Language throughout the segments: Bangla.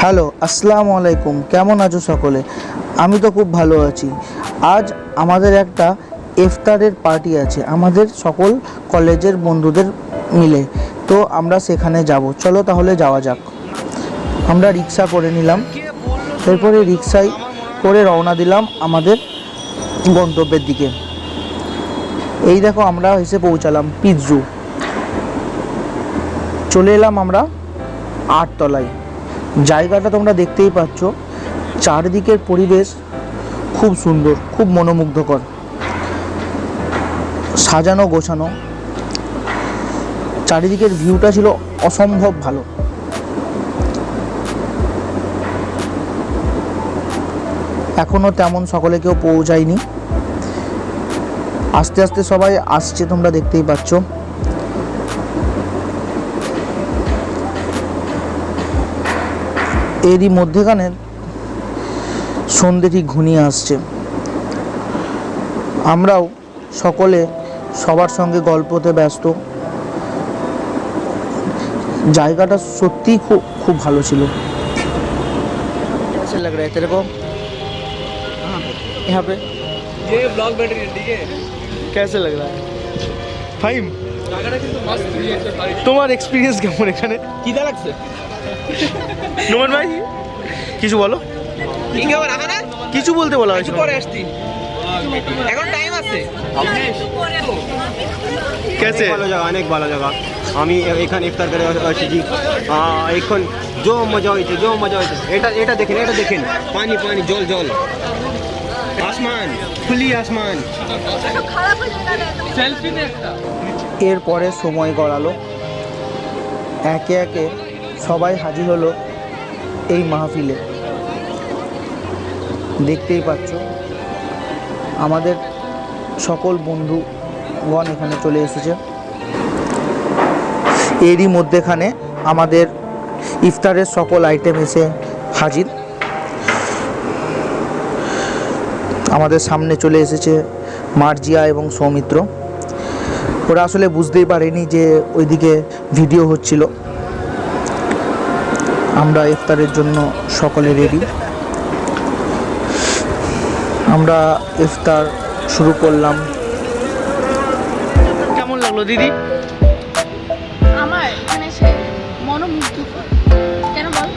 হ্যালো, আসসালামু আলাইকুম। কেমন আছো সকলে? আমি তো খুব ভালো আছি। আজ আমাদের একটা ইফতারের পার্টি আছে, আমাদের সকল কলেজের বন্ধুদের মিলে। তো আমরা সেখানে যাব। চলো তাহলে যাওয়া যাক। আমরা রিক্সা করে নিলাম, এরপরে রিক্সায় করে রওনা দিলাম আমাদের গন্তব্যের দিকে। এই দেখো, আমরা এসে পৌঁছালাম পিৎজু। চলে এলাম আমরা 8 তলায়। জায়গাটা তোমরা দেখতেই পাচ্ছ, চারিদিকের পরিবেশ খুব সুন্দর, খুব মনোমুগ্ধকর, সাজানো গোছানো। চারিদিকের ভিউটা ছিল অসম্ভব ভালো। এখনো তেমন সকলে কেউ পৌঁছায়নি, আস্তে আস্তে সবাই আসছে, তোমরা দেখতেই পাচ্ছ। এরই মধ্যেখানে সন্ধ্যে ঠিক ঘনিয়ে আসছে। আমরাও সকলে সবার সঙ্গে গল্পতে ব্যস্ত। জায়গাটা সত্যিই খুব খুব ভালো ছিল। कैसे लग रहा है तेरे को यहाँ पे? ये ब्लॉग बैटरी ठीक है। कैसे लग रहा है? ফাইম, জায়গাটা কিন্তু মস্ত। তোমার এক্সপিরিয়েন্স কেমন এখানে? কিদা লাগছে? নোমান ভাই কিছু বলো। কি কেউ রাখা না? কিছু বলতে বলা কিছু হয়েছে। পরে আসছি, এখন টাইম আছে। कैसे? অনেক ভালো জায়গা। আমি এখানে ইফতার করে আসছি। এখন जो मजा হয়েছে, এটা দেখেন, পানি জল আসমান, খুলি আসমান। সেলফি নে একটা। এরপরে সময় গড়ালো, একে একে সবাই হাজির হলো এই মাহফিলে। দেখতেই পাচ্ছ আমাদের সকল বন্ধুগণ এখানে চলে এসেছে। এরই মধ্যেখানে আমাদের ইফতারের সকল আইটেম এসে হাজির। আমাদের সামনে চলে এসেছে মার্জিয়া এবং সৌমিত্র। ওরা আসলে বুঝতেই পারেনি যে ওইদিকে ভিডিও হচ্ছিল। আমরা ইফতারের জন্য সকলে রেডি। আমরা ইফতার শুরু করলাম। কেমন লাগলো দিদি? আমার এখানে সে মনোমুগ্ধকর। কেন বল?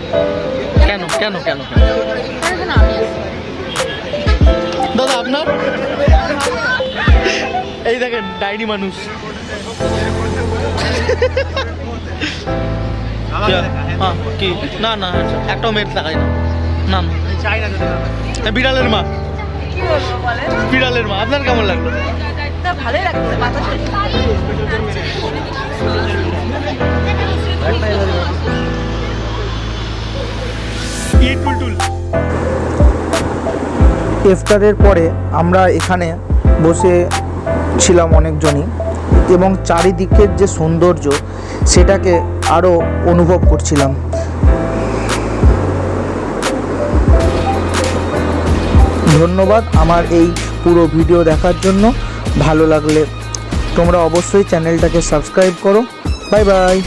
কেন কেন কেন কেন? কারণ এখানে আমি আছি। দাদা আপনার? এই দেখেন ডাইনি মানুষ। হ্যাঁ কি? না না, একটাও মেয়ের তাকাই না। না না, বিড়ালের মা। কি বলবো বলেন? বিড়ালের মা। আপনার কেমন লাগলো? তা ভালোই লাগছে, বাতাস ইফতারের পরে আমরা এখানে বসে ছিলাম অনেকজনই, এবং চারিদিকের যে সৌন্দর্য সেটাকে আরও অনুভব করছিলাম। ধন্যবাদ আমার এই পুরো ভিডিও দেখার জন্য। ভালো লাগলে তোমরা অবশ্যই চ্যানেলটাকে সাবস্ক্রাইব করো। Bye bye.